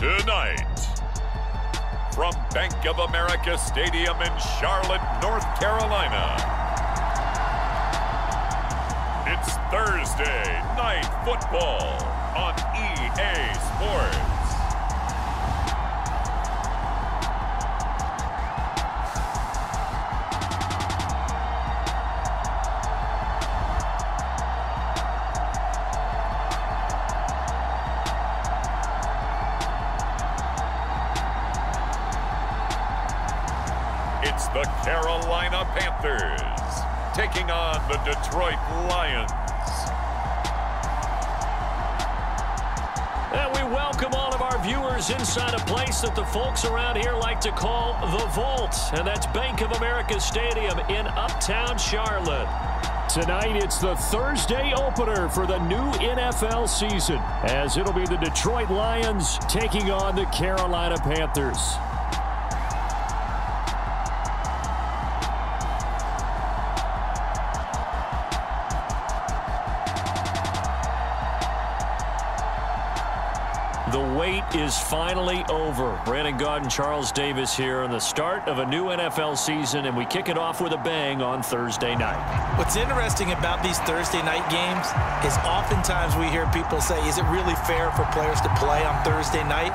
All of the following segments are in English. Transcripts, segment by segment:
Tonight, from Bank of America Stadium in Charlotte, North Carolina, it's Thursday Night Football on EA Sports. It's the Carolina Panthers taking on the Detroit Lions. And we welcome all of our viewers inside a place that the folks around here like to call the Vault. And that's Bank of America Stadium in Uptown Charlotte. Tonight, it's the Thursday opener for the new NFL season, as it'll be the Detroit Lions taking on the Carolina Panthers. The wait is finally over. Brandon Gaudin, Charles Davis here on the start of a new NFL season, and we kick it off with a bang on Thursday night. What's interesting about these Thursday night games is oftentimes we hear people say, is it really fair for players to play on Thursday night?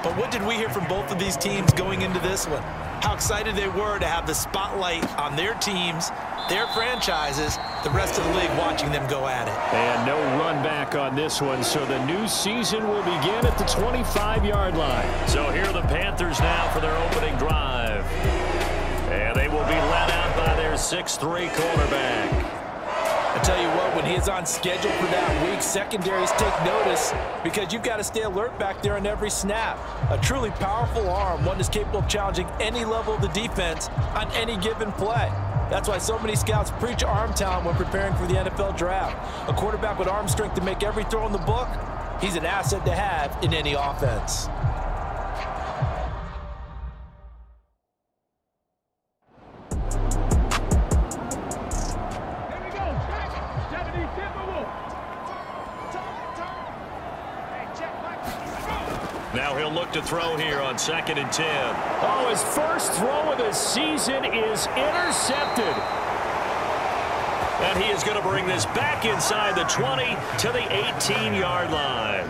But what did we hear from both of these teams going into this one? How excited they were to have the spotlight on their teams, their franchises, the rest of the league watching them go at it. And no run back on this one, so the new season will begin at the 25-yard line. So here are the Panthers now for their opening drive. And they will be led out by their 6'3" cornerback. I tell you what, when he is on schedule for that week, secondaries take notice because you've got to stay alert back there on every snap. A truly powerful arm, one that's capable of challenging any level of the defense on any given play. That's why so many scouts preach arm talent when preparing for the NFL draft. A quarterback with arm strength to make every throw in the book, he's an asset to have in any offense. Now he'll look to throw here on 2nd and 10. Oh, his first throw of the season is intercepted. And he is going to bring this back inside the 20 to the 18-yard line.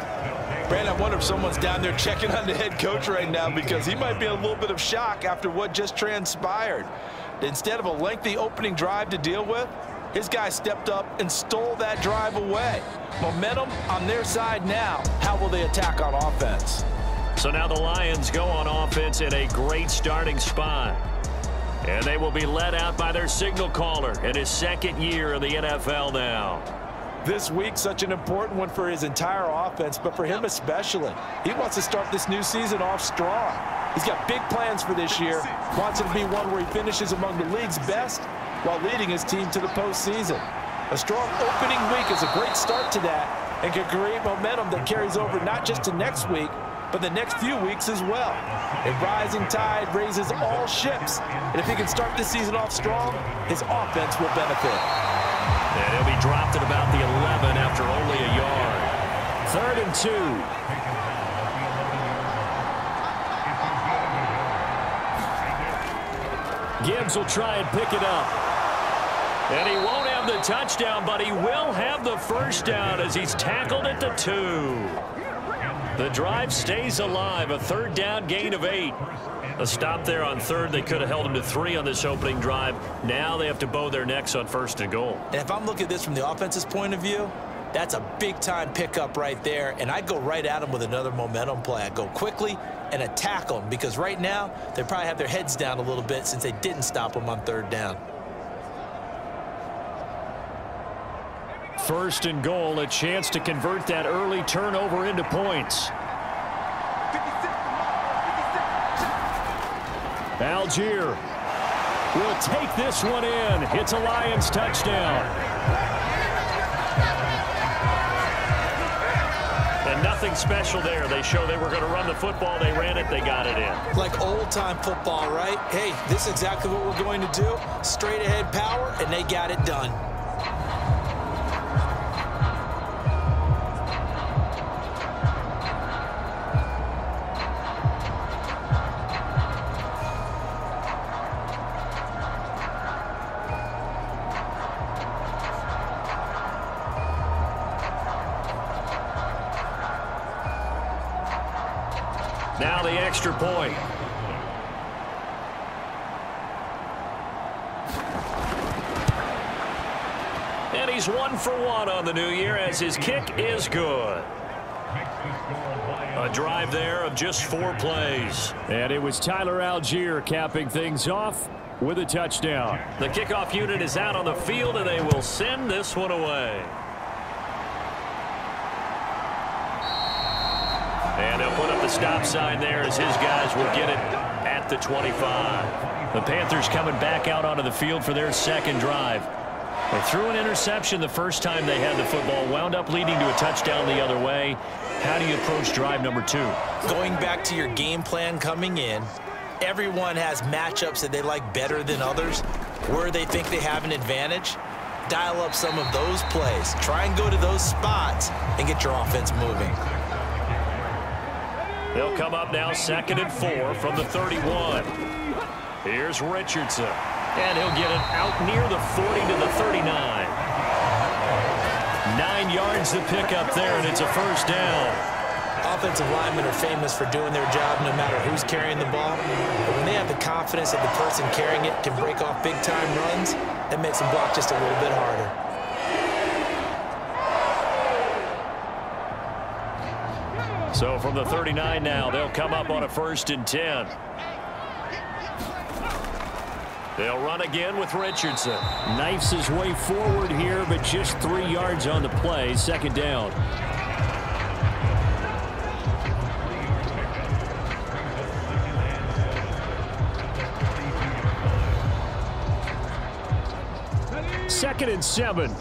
Brandon, I wonder if someone's down there checking on the head coach right now because he might be in a little bit of shock after what just transpired. Instead of a lengthy opening drive to deal with, his guy stepped up and stole that drive away. Momentum on their side now. How will they attack on offense? So now the Lions go on offense in a great starting spot. And they will be led out by their signal caller in his second year in the NFL now. This week, such an important one for his entire offense, but for him especially. He wants to start this new season off strong. He's got big plans for this year. Wants it to be one where he finishes among the league's best while leading his team to the postseason. A strong opening week is a great start to that and can create momentum that carries over not just to next week, but the next few weeks as well. A rising tide raises all ships, and if he can start this season off strong, his offense will benefit. And he'll be dropped at about the 11 after only a yard. 3rd and 2. Gibbs will try and pick it up. And he won't have the touchdown, but he will have the first down as he's tackled at the 2. The drive stays alive, a 3rd down gain of 8. A stop there on 3rd. They could have held him to 3 on this opening drive. Now they have to bow their necks on 1st and goal. And if I'm looking at this from the offense's point of view, that's a big-time pickup right there, and I'd go right at him with another momentum play. I'd go quickly and attack them because right now they probably have their heads down a little bit since they didn't stop him on 3rd down. 1st and goal, a chance to convert that early turnover into points. Algier will take this one in. It's a Lions touchdown. And nothing special there. They show they were going to run the football. They ran it. They got it in. Like old-time football, right? Hey, this is exactly what we're going to do. Straight-ahead power, and they got it done. Now the extra point. And he's 1 for 1 on the new year as his kick is good. A drive there of just 4 plays. And it was Tyler Algier capping things off with a touchdown. The kickoff unit is out on the field, and they will send this one away. And they'll put up the stop sign there as his guys will get it at the 25. The Panthers coming back out onto the field for their second drive. They threw an interception the first time they had the football, wound up leading to a touchdown the other way. How do you approach drive number 2? Going back to your game plan coming in, everyone has matchups that they like better than others. Where they think they have an advantage, dial up some of those plays. Try and go to those spots and get your offense moving. They'll come up now 2nd and 4 from the 31. Here's Richardson. And he'll get it out near the 40 to the 39. 9 yards to pick up there, and it's a first down. Offensive linemen are famous for doing their job no matter who's carrying the ball. But when they have the confidence that the person carrying it can break off big-time runs, that makes them block just a little bit harder. So from the 39 now, they'll come up on a 1st and 10. They'll run again with Richardson. Knifes his way forward here, but just 3 yards on the play. 2nd down. Second and 7.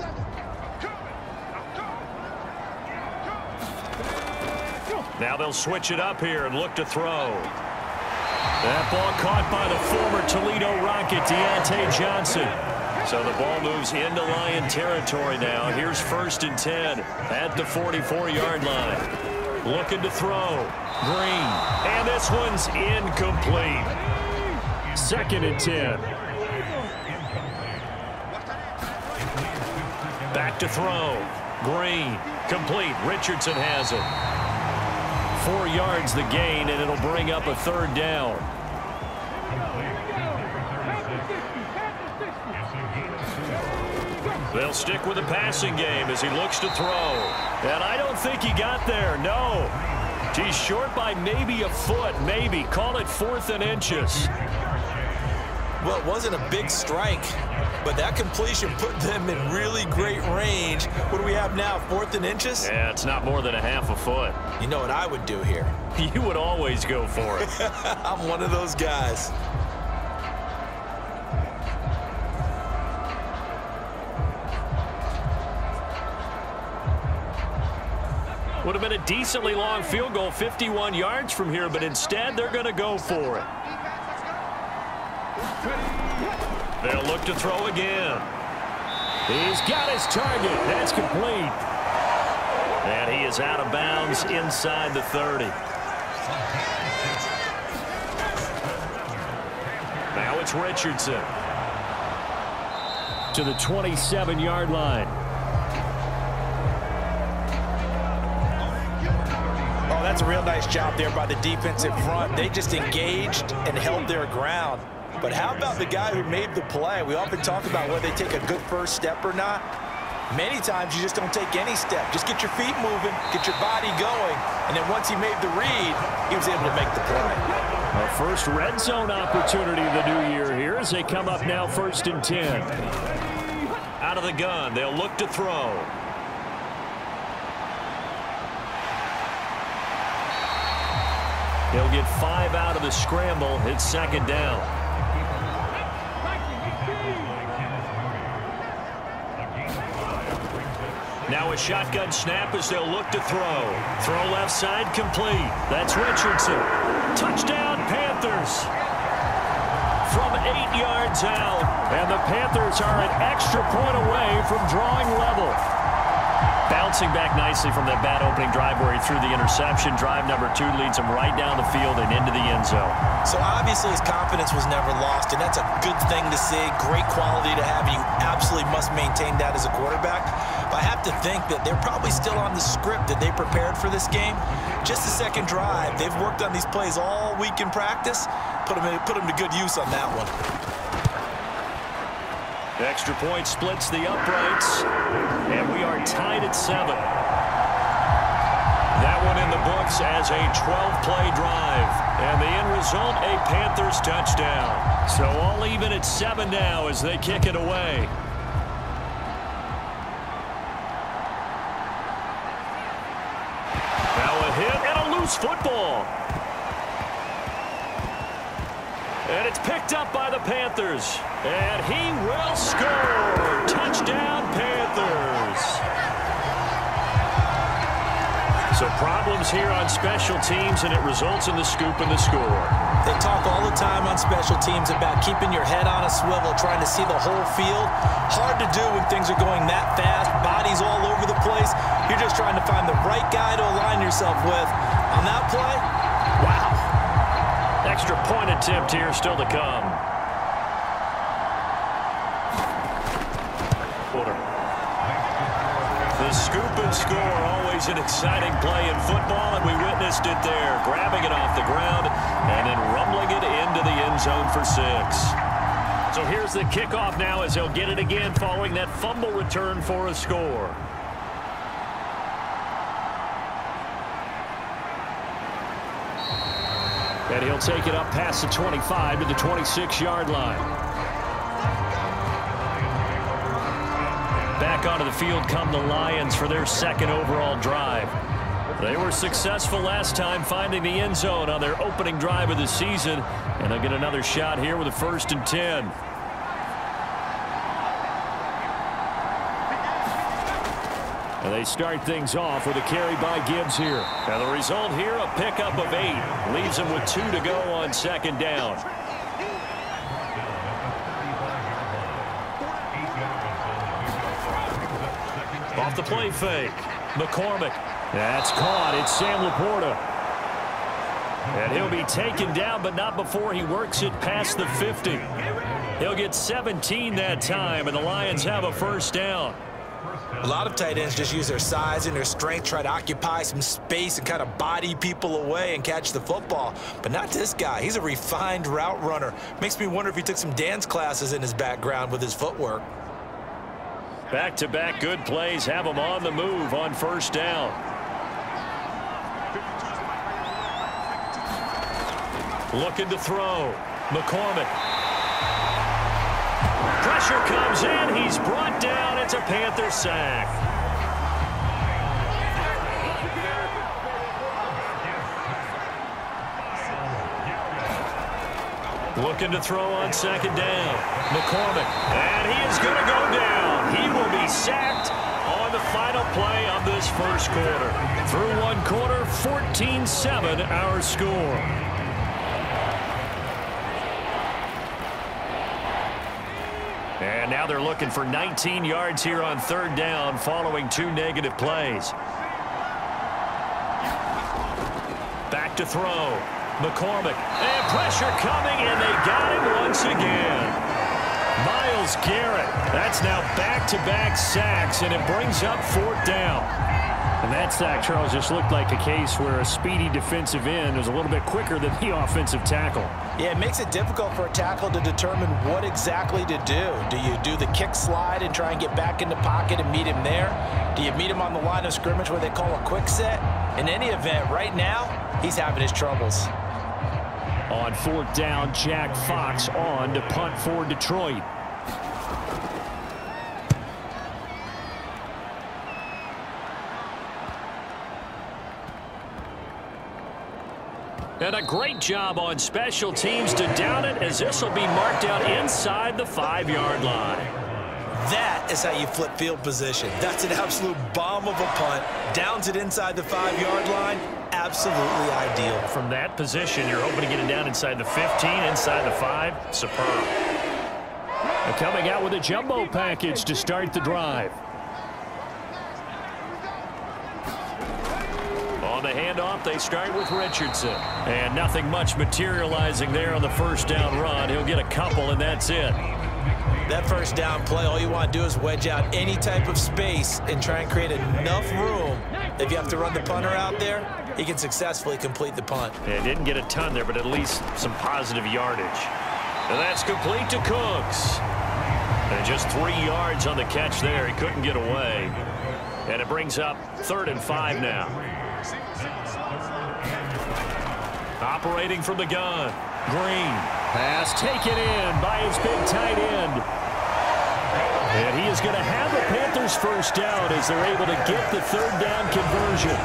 Now they'll switch it up here and look to throw. That ball caught by the former Toledo Rocket, Deontay Johnson. So the ball moves into Lion territory now. Here's 1st and 10 at the 44-yard line. Looking to throw. Green. And this one's incomplete. 2nd and 10. Back to throw. Green. Complete. Richardson has it. 4 yards the gain, and it'll bring up a 3rd down. They'll stick with the passing game as he looks to throw. And I don't think he got there, no. He's short by maybe a foot, maybe. Call it 4th and inches. Well, it wasn't a big strike, but that completion put them in really great range. What do we have now, 4th and inches? Yeah, it's not more than a half a foot. You know what I would do here? You would always go for it. I'm one of those guys. Would have been a decently long field goal, 51 yards from here, but instead they're going to go for it. They'll look to throw again. He's got his target. That's complete. And he is out of bounds inside the 30. Now it's Richardson. To the 27-yard line. Oh, that's a real nice job there by the defensive front. They just engaged and held their ground. But how about the guy who made the play? We often talk about whether they take a good first step or not. Many times you just don't take any step. Just get your feet moving, get your body going, and then once he made the read, he was able to make the play. A first red zone opportunity of the new year here as they come up now 1st and 10. Out of the gun, they'll look to throw. He'll get 5 out of the scramble. It's 2nd down. Now a shotgun snap as they'll look to throw. Throw left side complete. That's Richardson. Touchdown Panthers. From 8 yards out. And the Panthers are an extra point away from drawing level. bouncing back nicely from that bad opening drive where he threw the interception. Drive number 2 leads him right down the field and into the end zone. So obviously his confidence was never lost, and that's a good thing to see. Great quality to have. You absolutely must maintain that as a quarterback. But I have to think that they're probably still on the script that they prepared for this game. Just the second drive. They've worked on these plays all week in practice. Put them to good use on that one. The extra point splits the uprights, and we are tied at 7. That one in the books as a 12-play drive, and the end result, a Panthers touchdown. So all even at 7 now as they kick it away. Now a hit and a loose football. And it's picked up by the Panthers. And he will score. Touchdown, Panthers. So problems here on special teams, and it results in the scoop and the score. They talk all the time on special teams about keeping your head on a swivel, trying to see the whole field. Hard to do when things are going that fast, bodies all over the place. You're just trying to find the right guy to align yourself with. On that play, wow. Extra point attempt here still to come. The scoop and score, always an exciting play in football, and we witnessed it there. Grabbing it off the ground and then rumbling it into the end zone for 6. So here's the kickoff now as they'll get it again following that fumble return for a score. And he'll take it up past the 25 to the 26-yard line. Back onto the field come the Lions for their second overall drive. They were successful last time finding the end zone on their opening drive of the season, and they'll get another shot here with a 1st and 10. And they start things off with a carry by Gibbs here. And the result here, a pickup of 8. Leaves him with 2 to go on 2nd down. Off the play fake. McCormick. That's caught. It's Sam Laporta. And he'll be taken down, but not before he works it past the 50. He'll get 17 that time, and the Lions have a 1st down. A lot of tight ends just use their size and their strength, try to occupy some space and kind of body people away and catch the football. But not this guy. He's a refined route runner. Makes me wonder if he took some dance classes in his background with his footwork. Back-to-back good plays have him on the move on 1st down. Looking to throw. McCormick. Pressure comes in. He's brought down. It's a Panther sack. Looking to throw on 2nd down. McCormick. And he is going to go down. He will be sacked on the final play of this 1st quarter. Through 1 quarter, 14-7 our score. And now they're looking for 19 yards here on 3rd down following 2 negative plays. Back to throw. McCormick. And pressure coming, and they got him once again. Myles Garrett. That's now back-to-back sacks, and it brings up 4th down. And that sack, Charles, just looked like a case where a speedy defensive end was a little bit quicker than the offensive tackle. Yeah, it makes it difficult for a tackle to determine what exactly to do. Do you do the kick slide and try and get back in the pocket and meet him there? Do you meet him on the line of scrimmage where they call a quick set? In any event, right now, he's having his troubles. On 4th down, Jack Fox on to punt for Detroit. And a great job on special teams to down it, as this will be marked out inside the 5-yard line. That is how you flip field position. That's an absolute bomb of a punt. Downs it inside the 5-yard line. Absolutely ideal. From that position, you're hoping to get it down inside the 15, inside the 5. Superb. Coming out with a jumbo package to start the drive. On the handoff, they start with Richardson. And nothing much materializing there on the first down run. He'll get a couple, and that's it. That first down play, all you want to do is wedge out any type of space and try and create enough room. If you have to run the punter out there, he can successfully complete the punt. Yeah, didn't get a ton there, but at least some positive yardage. And that's complete to Cooks. And just 3 yards on the catch there. He couldn't get away. And it brings up 3rd and 5 now. Operating from the gun. Green. Pass taken in by his big tight end. And he is going to have the Panthers first down as they're able to get the 3rd down conversion.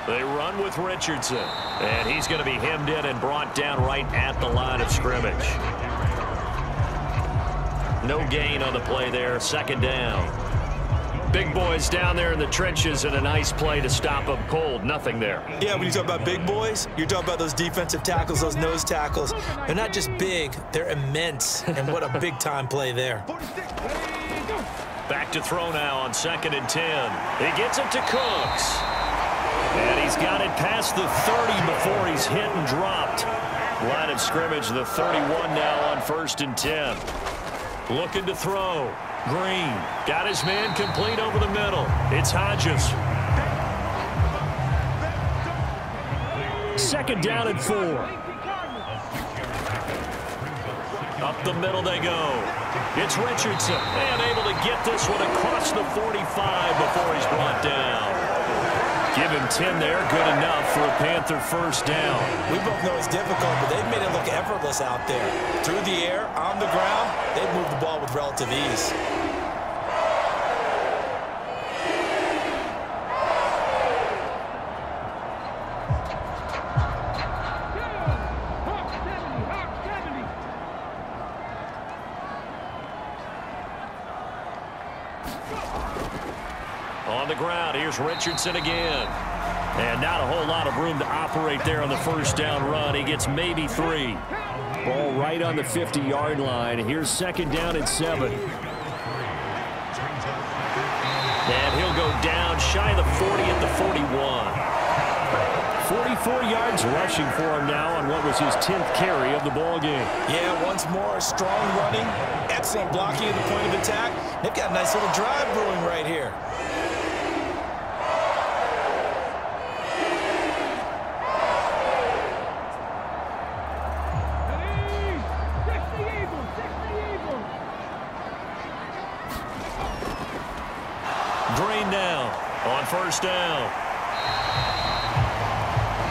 They run with Richardson, and he's going to be hemmed in and brought down right at the line of scrimmage. No gain on the play there, 2nd down. Big boys down there in the trenches, and a nice play to stop them cold. Nothing there. Yeah, when you talk about big boys, you're talking about those defensive tackles, those nose tackles. They're not just big, they're immense, and what a big-time play there. Back to throw now on 2nd and 10. He gets it to Cooks. And he's got it past the 30 before he's hit and dropped. Line of scrimmage, the 31 now on 1st and 10. Looking to throw. Green got his man complete over the middle. It's Hodges. 2nd down and 4. Up the middle they go. It's Richardson. And able to get this one across the 45 before he's brought down. Give him 10 there. Good enough for a Panther first down. We both know it's difficult, but they've made it look effortless out there. Through the air, on the ground, they've moved the ball with relative ease. On the ground, here's Richardson again. And not a whole lot of room to operate there on the first down run. He gets maybe 3. Ball right on the 50-yard line. Here's 2nd down and 7. And he'll go down shy of the 40 at the 41. 44 yards rushing for him now on what was his 10th carry of the ball game. Yeah, once more, strong running, excellent blocking at the point of attack. They've got a nice little drive brewing right here. Green now on first down.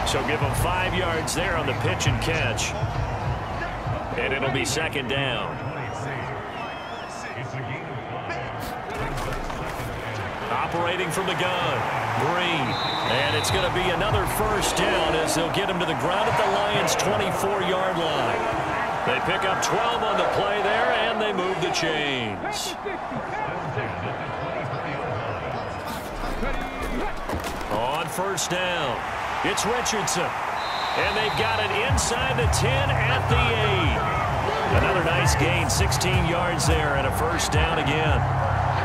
So give him 5 yards there on the pitch and catch. And it'll be 2nd down. Operating from the gun. Green. And it's going to be another first down as they'll get him to the ground at the Lions' 24-yard line. They pick up 12 on the play there, and they move the chains. On first down, it's Richardson. And they've got it inside the 10 at the 8. Another nice gain, 16 yards there, and a first down again.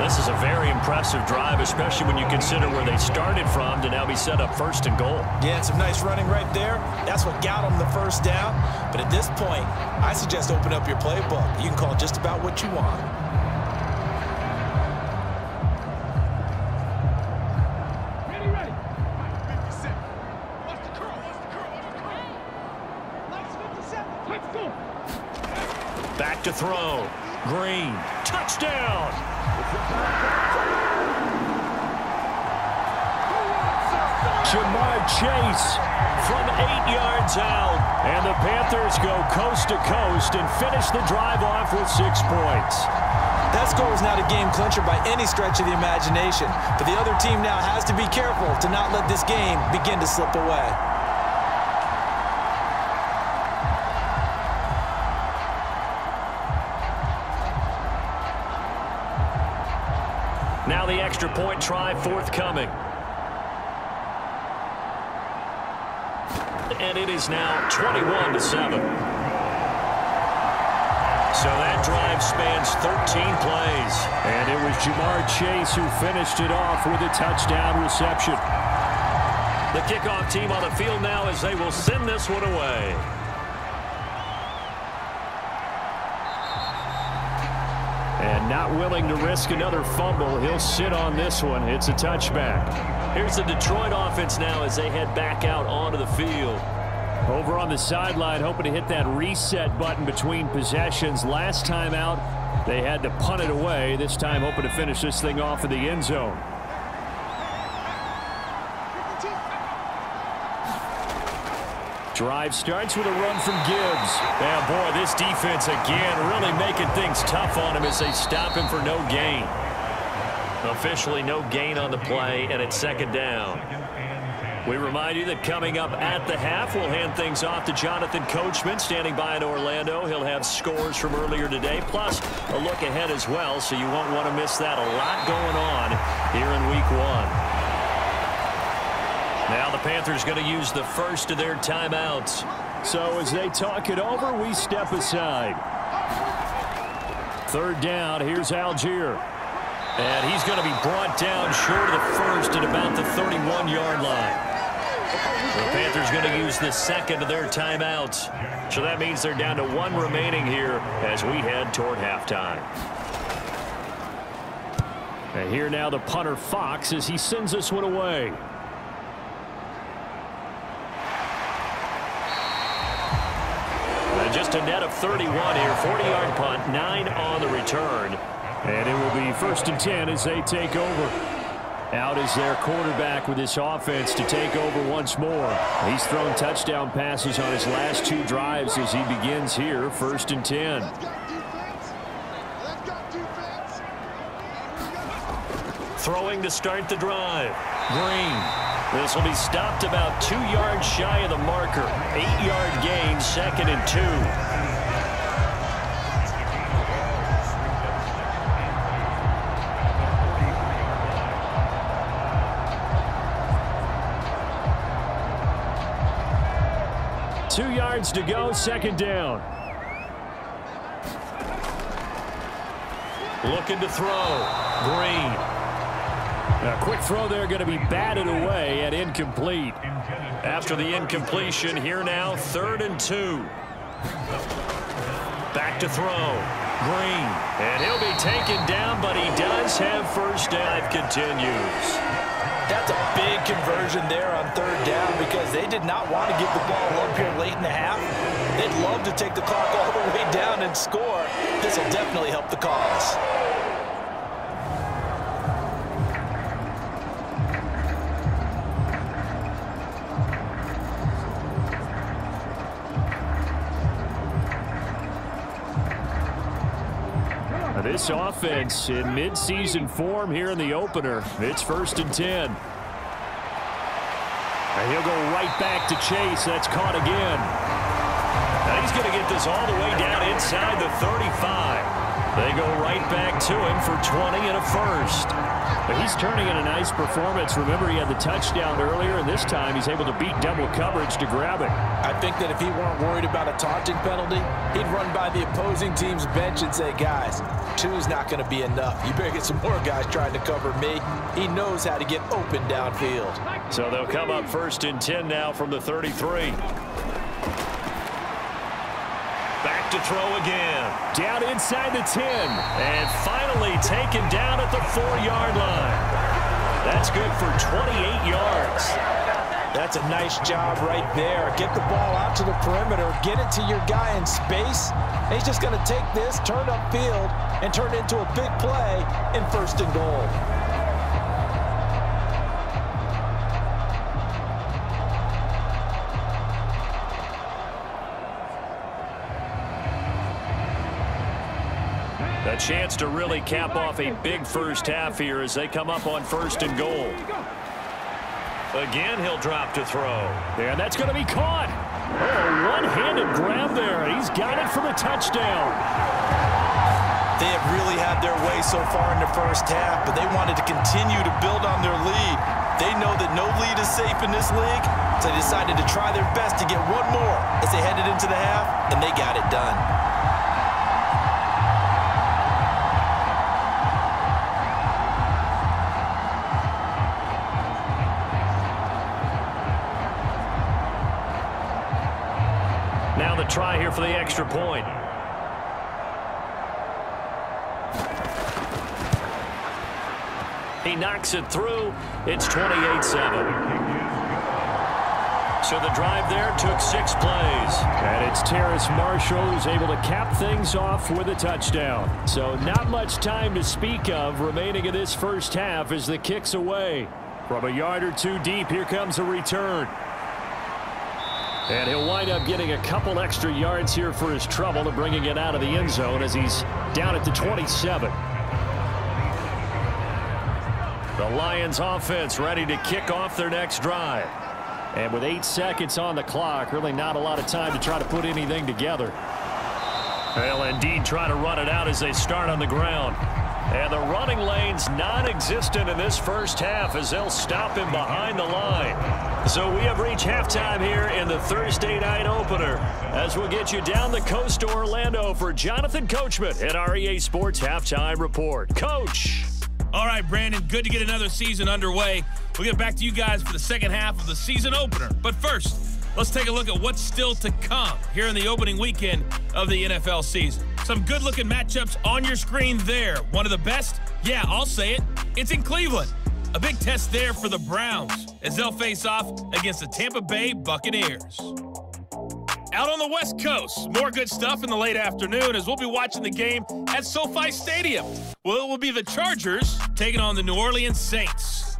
This is a very impressive drive, especially when you consider where they started from to now be set up 1st and goal. Yeah, and some nice running right there. That's what got them the first down. But at this point, I suggest open up your playbook. You can call just about what you want. Back to throw. Green. Touchdown. Jamar Chase from 8 yards out. And the Panthers go coast to coast and finish the drive off with 6 points. That score was not a game clincher by any stretch of the imagination. But the other team now has to be careful to not let this game begin to slip away. Now the extra point try forthcoming. And it is now 21-7. So that drive spans 13 plays. And it was Jamar Chase who finished it off with a touchdown reception. The kickoff team on the field now as they will send this one away. And not willing to risk another fumble, he'll sit on this one. It's a touchback. Here's the Detroit offense now as they head back out onto the field. Over on the sideline, hoping to hit that reset button between possessions. Last time out, they had to punt it away. This time, hoping to finish this thing off in the end zone. Drive starts with a run from Gibbs. Yeah, boy, this defense again really making things tough on him as they stop him for no gain. Officially no gain on the play, and it's second down. We remind you that coming up at the half, we'll hand things off to Jonathan Coachman standing by in Orlando. He'll have scores from earlier today, plus a look ahead as well, so you won't want to miss that. A lot going on here in Week 1. Now the Panthers going to use the first of their timeouts. So as they talk it over, we step aside. Third down, here's Algier. And he's going to be brought down short of the first at about the 31-yard line. The Panthers going to use the second of their timeouts. So that means they're down to one remaining here as we head toward halftime. And here now the punter Fox as he sends this one away. And just a net of 31 here. 40-yard punt, 9 on the return. And it will be 1st and 10 as they take over. Out is their quarterback with this offense to take over once more. He's thrown touchdown passes on his last 2 drives as he begins here, 1st and 10. Throwing to start the drive. Green. This will be stopped about 2 yards shy of the marker. 8-yard gain, 2nd and 2. Two yards to go, second down. Looking to throw. Green. A quick throw there going to be batted away and incomplete. After the incompletion, here now, 3rd and 2. Back to throw. Green. And he'll be taken down, but he does have first down. Continues. That's a big conversion there on 3rd down because they did not want to give the ball up here late in the half. They'd love to take the clock all the way down and score. This will definitely help the cause. This offense in mid-season form here in the opener. It's 1st and 10. And he'll go right back to Chase. That's caught again. Now he's going to get this all the way down inside the 35. They go right back to him for 20 and a first. But he's turning in a nice performance. Remember, he had the touchdown earlier, and this time he's able to beat double coverage to grab it. I think that if he weren't worried about a taunting penalty, he'd run by the opposing team's bench and say, guys, 2's not going to be enough. You better get some more guys trying to cover me. He knows how to get open downfield. So they'll come up 1st and 10 now from the 33. Back to throw again. Down inside the 10. And finally taken down at the 4-yard line. That's good for 28 yards. That's a nice job right there. Get the ball out to the perimeter. Get it to your guy in space. And he's just going to take this, turn upfield, and turn it into a big play in 1st and goal. A chance to really cap off a big first half here as they come up on 1st and goal. Again, he'll drop to throw. And that's going to be caught. Oh, one-handed grab there. He's got it for the touchdown. They have really had their way so far in the first half, but they wanted to continue to build on their lead. They know that no lead is safe in this league, so they decided to try their best to get one more as they headed into the half, and they got it done. Now the try here for the extra point. He knocks it through. It's 28-7. So the drive there took 6 plays. And it's Terrace Marshall who's able to cap things off with a touchdown. So not much time to speak of remaining in this first half as the kick's away. From a yard or two deep, here comes a return. And he'll wind up getting a couple extra yards here for his trouble and bringing it out of the end zone as he's down at the 27. The Lions offense ready to kick off their next drive. And with 8 seconds on the clock, really not a lot of time to try to put anything together. They'll indeed try to run it out as they start on the ground. And the running lane's non-existent in this first half as they'll stop him behind the line. So we have reached halftime here in the Thursday night opener as we'll get you down the coast to Orlando for Jonathan Coachman at our EA Sports Halftime Report. Coach. All right, Brandon, good to get another season underway. We'll get back to you guys for the second half of the season opener. But first, let's take a look at what's still to come here in the opening weekend of the NFL season. Some good-looking matchups on your screen there. One of the best? Yeah, I'll say it. It's in Cleveland. A big test there for the Browns as they'll face off against the Tampa Bay Buccaneers. Out on the West Coast, more good stuff in the late afternoon as we'll be watching the game at SoFi Stadium. Well, it will be the Chargers taking on the New Orleans Saints.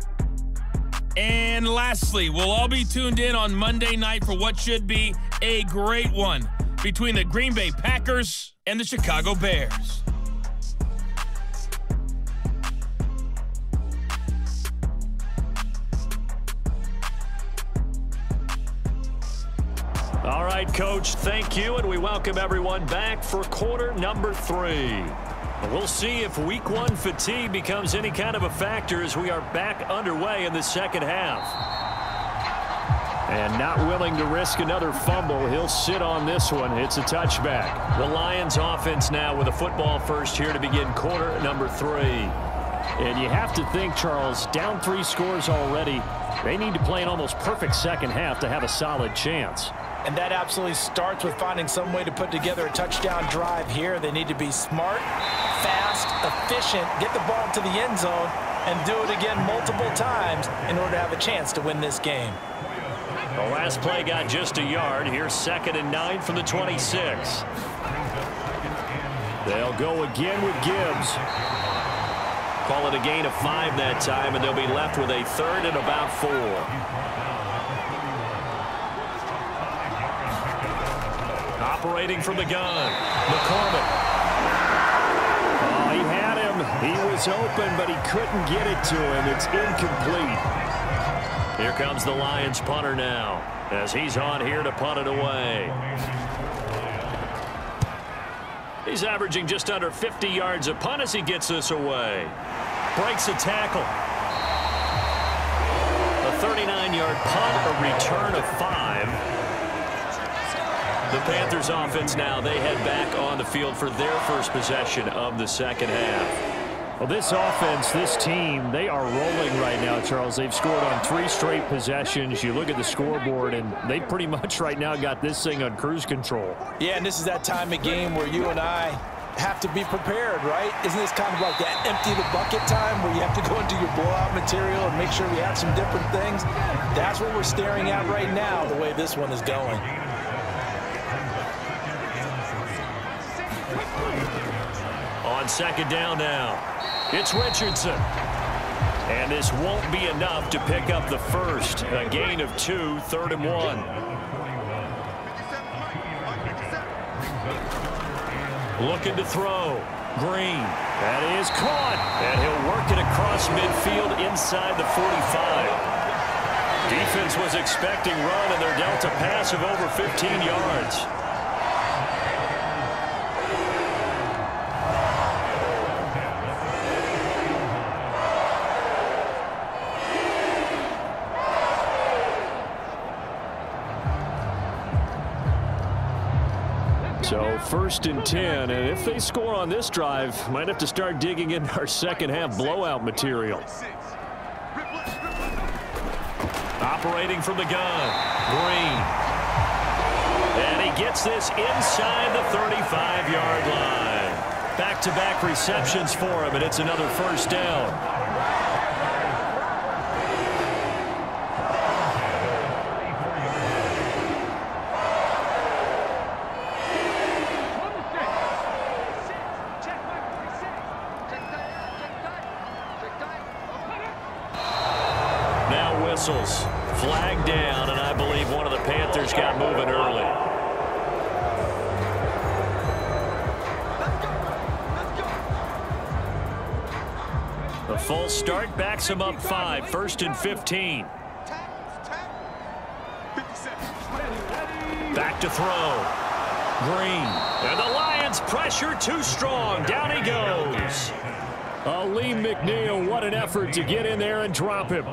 And lastly, we'll all be tuned in on Monday night for what should be a great one between the Green Bay Packers and the Chicago Bears. All right, Coach, thank you, and we welcome everyone back for quarter number 3. We'll see if week 1 fatigue becomes any kind of a factor as we are back underway in the second half. And not willing to risk another fumble, he'll sit on this one. It's a touchback. The Lions offense now with a football first here to begin quarter number 3. And you have to think, Charles, down 3 scores already. They need to play an almost perfect second half to have a solid chance. And that absolutely starts with finding some way to put together a touchdown drive here. They need to be smart, fast, efficient, get the ball to the end zone, and do it again multiple times in order to have a chance to win this game. The last play got just a yard. Here's 2nd and 9 from the 26. They'll go again with Gibbs. Call it a gain of 5 that time, and they'll be left with a 3rd and about 4. Operating from the gun, McCormick. Oh, he had him. He was open, but he couldn't get it to him. It's incomplete. Here comes the Lions punter now as he's on here to punt it away. He's averaging just under 50 yards a punt as he gets this away. Breaks a tackle. A 39-yard punt, a return of 5. The Panthers offense now, they head back on the field for their first possession of the second half. Well, this offense, this team, they are rolling right now, Charles. They've scored on 3 straight possessions. You look at the scoreboard, and they pretty much right now got this thing on cruise control. Yeah, and this is that time of game where you and I have to be prepared, right? Isn't this kind of like that empty the bucket time where you have to go into your blowout material and make sure we have some different things? That's what we're staring at right now, the way this one is going. On 2nd down now, it's Richardson. And this won't be enough to pick up the first. A gain of 2, 3rd and 1. Looking to throw. Green. That is caught. And he'll work it across midfield inside the 45. Defense was expecting run, and they're dealt a pass of over 15 yards. So 1st and 10, and if they score on this drive, might have to start digging in our second half blowout material. Operating from the gun, Green. And he gets this inside the 35-yard line. Back-to-back receptions for him, and it's another first down. Whistles. Flag down, and I believe one of the Panthers got moving early. The false start backs him up 5. 1st and 15. Back to throw. Green. And the Lions pressure too strong. Down he goes. Lee McNeil, what an effort to get in there and drop him.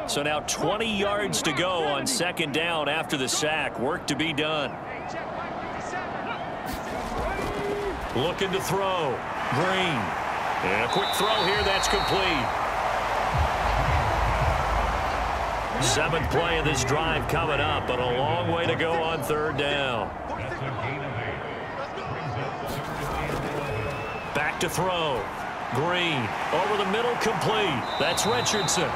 So now 20 yards to go on 2nd down after the sack. Work to be done. Looking to throw. Green. And a quick throw here. That's complete. 7th play of this drive coming up, but a long way to go on 3rd down. Back to throw. Green. Over the middle, complete. That's Richardson.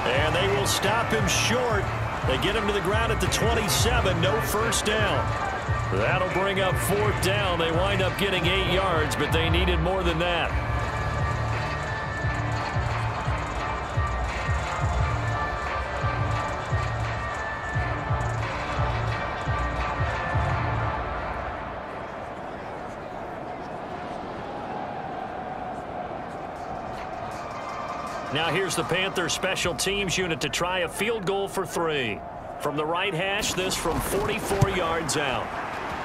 And they will stop him short. They get him to the ground at the 27. No first down. That'll bring up 4th down. They wind up getting 8 yards, but they needed more than that. Now here's the Panthers special teams unit to try a field goal for 3. From the right hash, this from 44 yards out.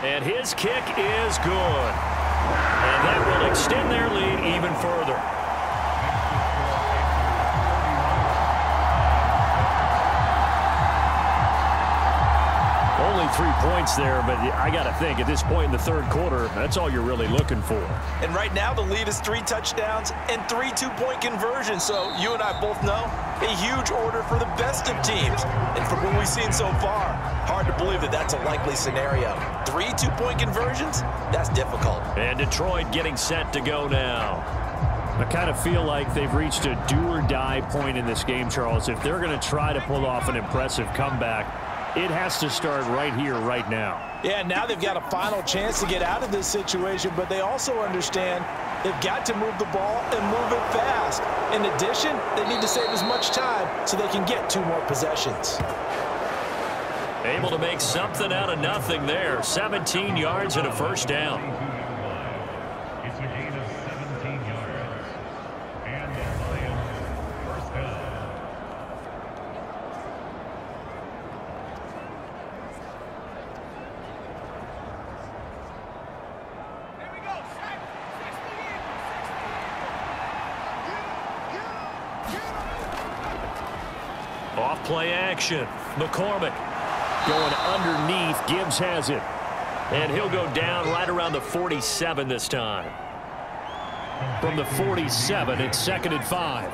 And his kick is good. And that will extend their lead even further. Only 3 points there, but I got to think at this point in the 3rd quarter, that's all you're really looking for. And right now the lead is 3 touchdowns and 3 two-point conversions. So you and I both know a huge order for the best of teams. And from what we've seen so far, hard to believe that that's a likely scenario. 3 two-point conversions? That's difficult. And Detroit getting set to go now. I kind of feel like they've reached a do-or-die point in this game, Charles. If they're going to try to pull off an impressive comeback, it has to start right here, right now. Yeah, now they've got a final chance to get out of this situation, but they also understand they've got to move the ball and move it fast. In addition, they need to save as much time so they can get 2 more possessions. Able to make something out of nothing there. 17 yards and a first down. It's a gain of 17 yards. And the Lions first down. Off play action. McCormick going underneath. Gibbs has it. And he'll go down right around the 47 this time. From the 47, it's 2nd and 5.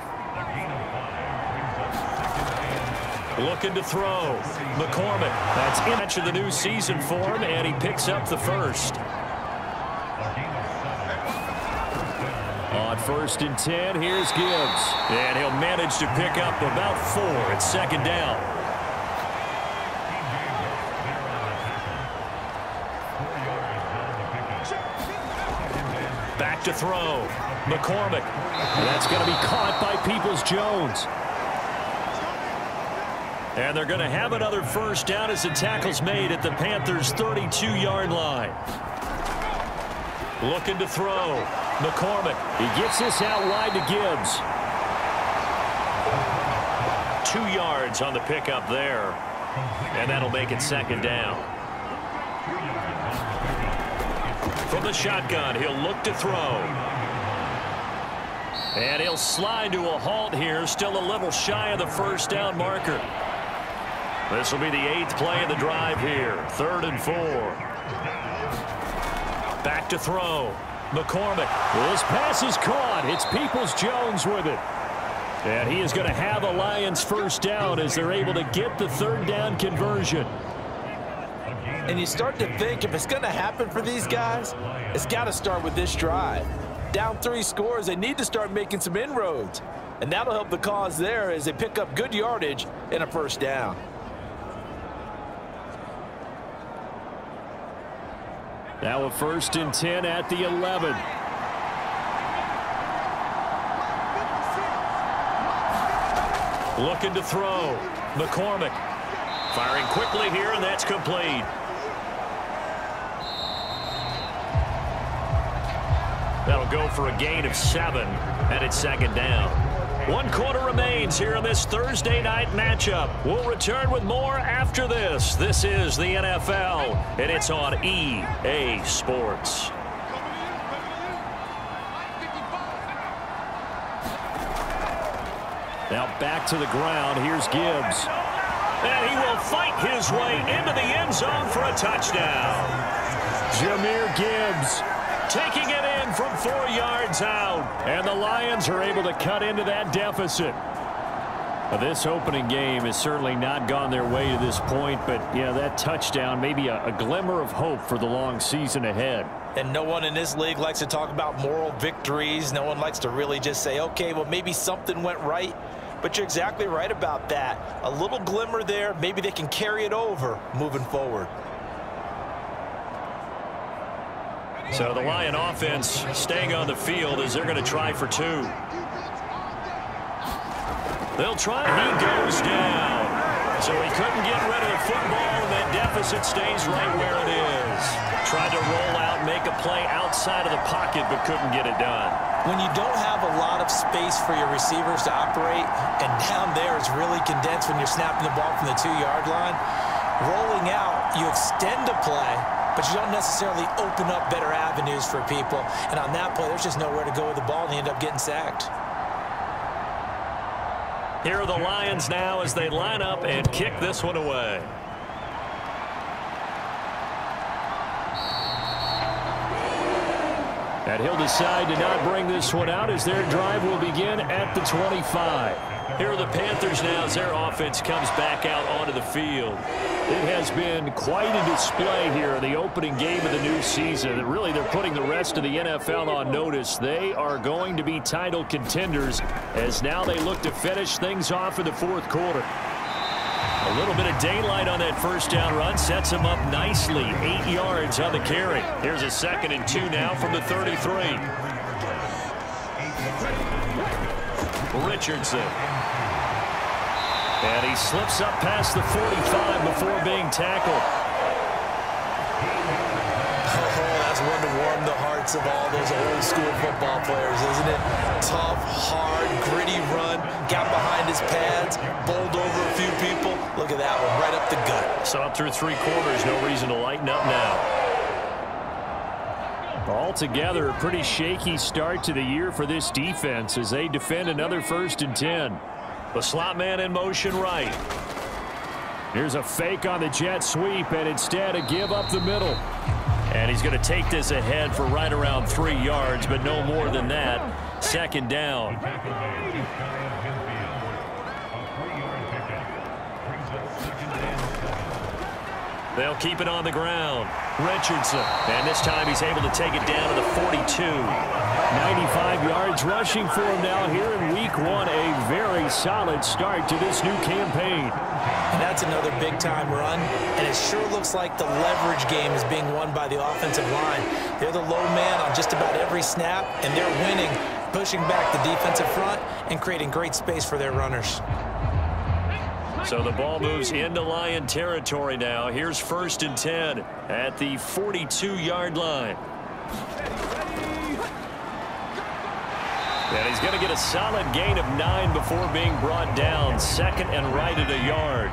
Looking to throw. McCormick. That's inch of the new season for him, and he picks up the first. On 1st and 10, here's Gibbs. And he'll manage to pick up about 4. It's 2nd down. Back to throw. McCormick. And that's going to be caught by Peoples-Jones. And they're going to have another first down as the tackle's made at the Panthers' 32-yard line. Looking to throw. McCormick. He gets this out wide to Gibbs. 2 yards on the pickup there. And that'll make it 2nd down. From the shotgun, he'll look to throw. And he'll slide to a halt here, still a little shy of the 1st down marker. This will be the 8th play of the drive here. 3rd and 4. Back to throw. McCormick. This pass is caught. It's Peoples-Jones with it. And he is going to have a Lions 1st down as they're able to get the 3rd down conversion. And you start to think if it's going to happen for these guys, it's got to start with this drive. Down 3 scores, they need to start making some inroads. And that'll help the cause there as they pick up good yardage in a 1st down. Now a 1st and 10 at the 11. Looking to throw. McCormick firing quickly here, and that's complete. That'll go for a gain of 7, and it's 2nd down. 1 quarter remains here in this Thursday night matchup. We'll return with more after this. This is the NFL, and it's on EA Sports. Now back to the ground. Here's Gibbs. And he will fight his way into the end zone for a touchdown. Jahmyr Gibbs taking it in from 4 yards out. And the Lions are able to cut into that deficit. This opening game has certainly not gone their way to this point, but yeah, that touchdown may be a glimmer of hope for the long season ahead. And no one in this league likes to talk about moral victories. No one likes to really just say, okay, well, maybe something went right. But you're exactly right about that. A little glimmer there. Maybe they can carry it over moving forward. So the Lion offense staying on the field as they're going to try for 2. They'll try. He goes down. So he couldn't get rid of the football, and that deficit stays right where it is. Tried to roll out, make a play outside of the pocket, but couldn't get it done. When you don't have a lot of space for your receivers to operate, and down there it's really condensed when you're snapping the ball from the 2-yard line, rolling out, you extend a play, but you don't necessarily open up better avenues for people. And on that play, there's just nowhere to go with the ball, and you end up getting sacked. Here are the Lions now as they line up and kick this one away. And he'll decide to not bring this one out as their drive will begin at the 25. Here are the Panthers now as their offense comes back out onto the field. It has been quite a display here in the opening game of the new season. And really, they're putting the rest of the NFL on notice. They are going to be title contenders as now they look to finish things off in the 4th quarter. A little bit of daylight on that 1st down run sets him up nicely. 8 yards on the carry. Here's a 2nd and 2 now from the 33. Richardson. And he slips up past the 45 before being tackled. Oh, that's one to warm the hearts of all those old school football players, isn't it? Tough, hard, gritty run. Got behind his pads, bowled over a few people. Look at that one, right up the gut. So up through 3 quarters, no reason to lighten up now. Altogether, a pretty shaky start to the year for this defense as they defend another 1st and 10. The slot man in motion right. Here's a fake on the jet sweep, and instead a give up the middle. And he's going to take this ahead for right around 3 yards, but no more than that. 2nd down. They'll keep it on the ground. Richardson. And this time he's able to take it down to the 42. 95 yards rushing for him now here in week 1. A very solid start to this new campaign. And that's another big-time run, and it sure looks like the leverage game is being won by the offensive line. They're the low man on just about every snap, and they're winning, pushing back the defensive front and creating great space for their runners. So the ball moves into Lion territory now. Here's 1st and 10 at the 42-yard line. And he's going to get a solid gain of 9 before being brought down. Second and right at a yard.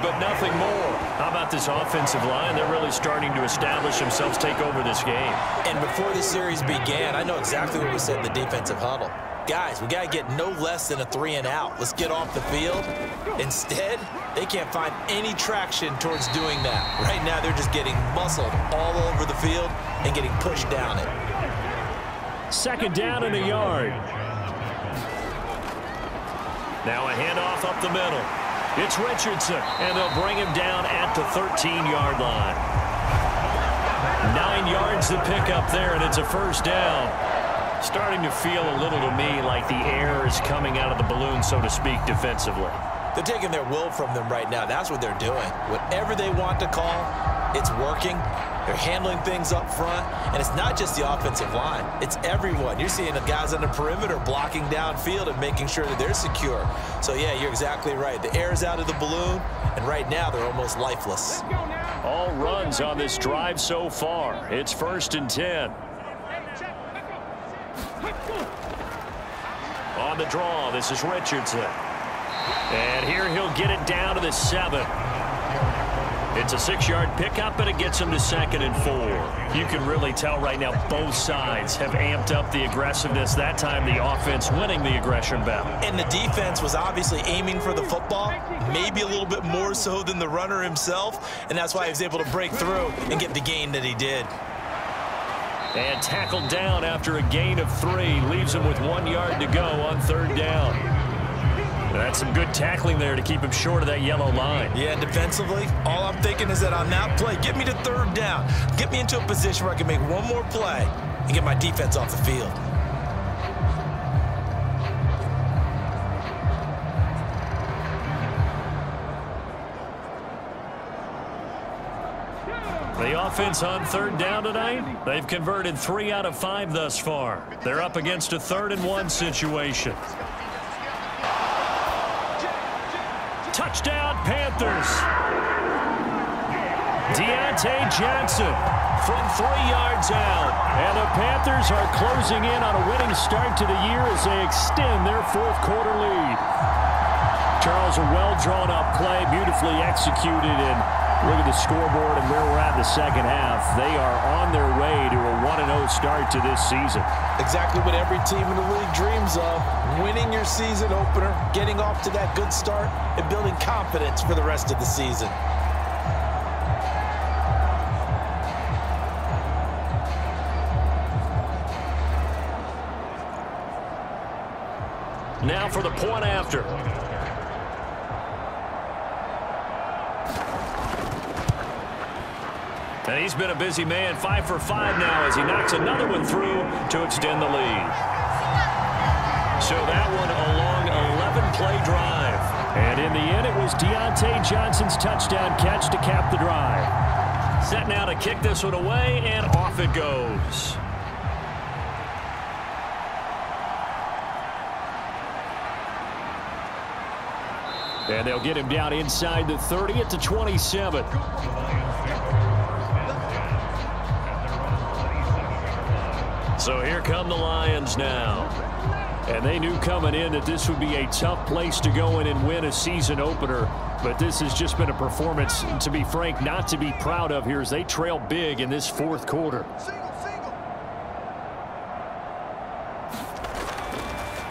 But nothing more. How about this offensive line? They're really starting to establish themselves, take over this game. And before the series began, I know exactly what we said in the defensive huddle. Guys, we got to get no less than a 3-and-out. Let's get off the field. Instead, they can't find any traction towards doing that. Right now, they're just getting muscled all over the field and getting pushed down it. Second down and a yard. Now a handoff up the middle. It's Richardson, and they'll bring him down at the 13-yard line. 9 yards to pick up there, and it's a first down. Starting to feel a little to me like the air is coming out of the balloon, so to speak, defensively. They're taking their will from them right now. That's what they're doing. Whatever they want to call, it's working. They're handling things up front, and it's not just the offensive line. It's everyone. You're seeing the guys on the perimeter blocking downfield and making sure that they're secure. So, yeah, you're exactly right. The air's out of the balloon, and right now they're almost lifeless. All runs on this drive so far. It's 1st and 10. On the draw, this is Richardson. And here he'll get it down to the 7. It's a 6-yard pickup, and it gets him to 2nd and 4. You can really tell right now both sides have amped up the aggressiveness. That time the offense winning the aggression battle. And the defense was obviously aiming for the football, maybe a little bit more so than the runner himself, and that's why he was able to break through and get the gain that he did. And tackled down after a gain of 3. Leaves him with 1 yard to go on 3rd down. That's some good tackling there to keep him short of that yellow line. Yeah, defensively, all I'm thinking is that on that play, get me to 3rd down. Get me into a position where I can make one more play and get my defense off the field. The offense on 3rd down tonight, they've converted 3 out of 5 thus far. They're up against a 3rd and 1 situation. Touchdown, Panthers. Deontay Johnson from 3 yards out. And the Panthers are closing in on a winning start to the year as they extend their 4th quarter lead. Charles, a well-drawn-up play, beautifully executed, and look at the scoreboard and where we're at in the second half. They are on their way to a 1-0 start to this season. Exactly what every team in the league dreams of. Winning your season opener, getting off to that good start, and building confidence for the rest of the season. Now for the point after. And he's been a busy man, 5 for 5 now as he knocks another one through to extend the lead. So that one a long 11-play drive. And in the end, it was Deontay Johnson's touchdown catch to cap the drive. Set now to kick this one away, and off it goes. And they'll get him down inside the 30 at the 27. So here come the Lions now. And they knew coming in that this would be a tough place to go in and win a season opener. But this has just been a performance, to be frank, not to be proud of here as they trail big in this 4th quarter.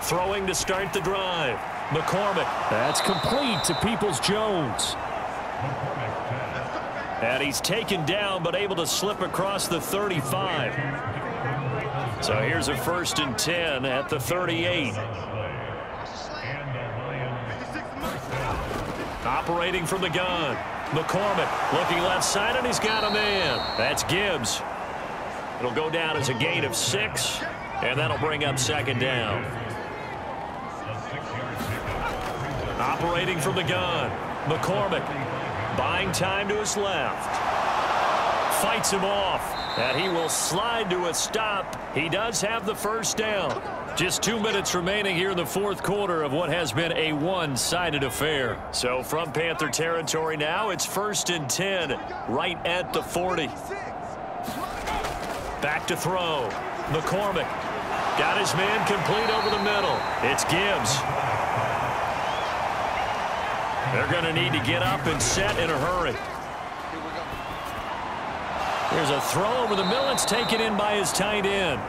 Throwing to start the drive. McCormick. That's complete to Peoples-Jones. And he's taken down but able to slip across the 35. So here's a 1st and 10 at the 38. Operating from the gun. McCormick looking left side, and he's got a man. That's Gibbs. It'll go down as a gain of 6, and that'll bring up 2nd down. Operating from the gun. McCormick buying time to his left. Fights him off, and he will slide to a stop. He does have the 1st down. Just 2 minutes remaining here in the fourth quarter of what has been a one-sided affair. So from Panther territory now, it's 1st and 10, right at the 40. Back to throw. McCormick got his man complete over the middle. It's Gibbs. They're going to need to get up and set in a hurry. Here's a throw over the middle. It's taken in by his tight end.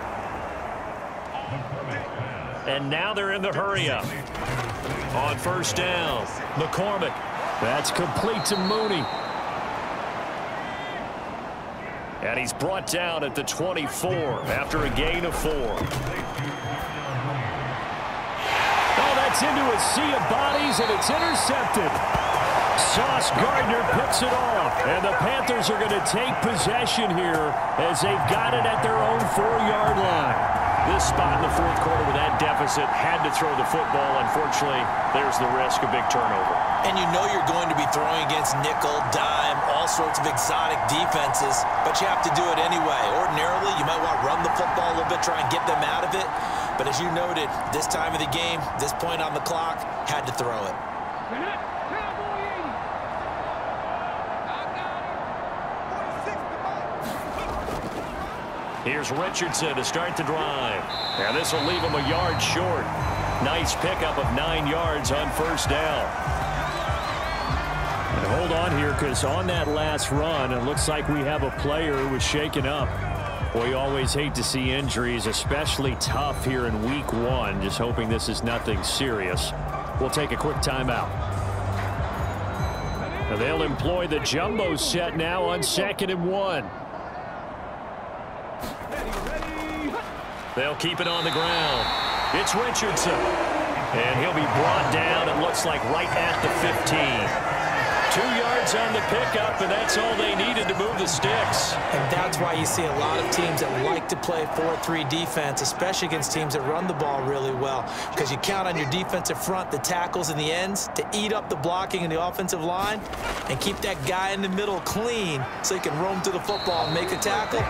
And now they're in the hurry-up. On 1st down, McCormick. That's complete to Mooney. And he's brought down at the 24 after a gain of 4. Oh, that's into a sea of bodies, and it's intercepted. Sauce Gardner picks it off, and the Panthers are going to take possession here as they've got it at their own 4-yard line. This spot in the fourth quarter with that deficit had to throw the football. Unfortunately, there's the risk of big turnover. And you know you're going to be throwing against nickel, dime, all sorts of exotic defenses, but you have to do it anyway. Ordinarily, you might want to run the football a little bit, try and get them out of it. But as you noted, this time of the game, this point on the clock, had to throw it. Here's Richardson to start the drive. And this will leave him a yard short. Nice pickup of 9 yards on 1st down. And hold on here, because on that last run, it looks like we have a player who was shaken up. Boy, you always hate to see injuries, especially tough here in week 1. Just hoping this is nothing serious. We'll take a quick timeout. And they'll employ the jumbo set now on 2nd and 1. They'll keep it on the ground. It's Richardson. And he'll be brought down, it looks like, right at the 15. 2 yards on the pickup, and that's all they needed to move the sticks. And that's why you see a lot of teams that like to play 4-3 defense, especially against teams that run the ball really well, because you count on your defensive front, the tackles and the ends, to eat up the blocking in the offensive line and keep that guy in the middle clean so he can roam to the football and make a tackle.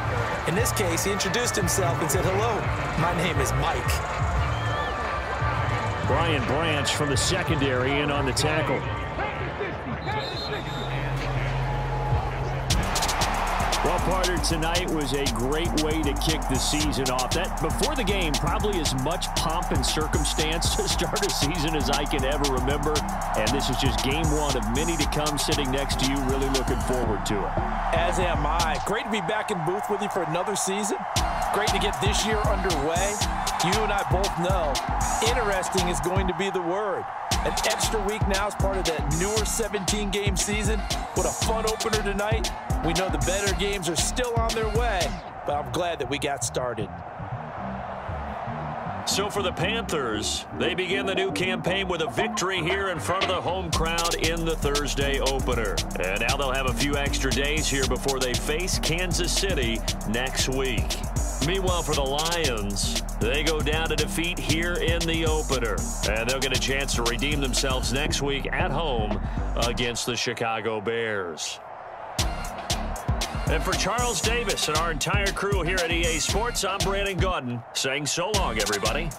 In this case, he introduced himself and said, "Hello, my name is Mike." Brian Branch from the secondary in on the tackle. Well, Carter, tonight was a great way to kick the season off. That, before the game, probably as much pomp and circumstance to start a season as I can ever remember. And this is just game 1 of many to come. Sitting next to you, really looking forward to it. As am I. Great to be back in booth with you for another season. Great to get this year underway. You and I both know interesting is going to be the word. An extra week now as part of that newer 17-game season. What a fun opener tonight. We know the better games are still on their way, but I'm glad that we got started. So for the Panthers, they begin the new campaign with a victory here in front of the home crowd in the Thursday opener. And now they'll have a few extra days here before they face Kansas City next week. Meanwhile, for the Lions, they go down to defeat here in the opener. And they'll get a chance to redeem themselves next week at home against the Chicago Bears. And for Charles Davis and our entire crew here at EA Sports, I'm Brandon Gaudin saying so long, everybody.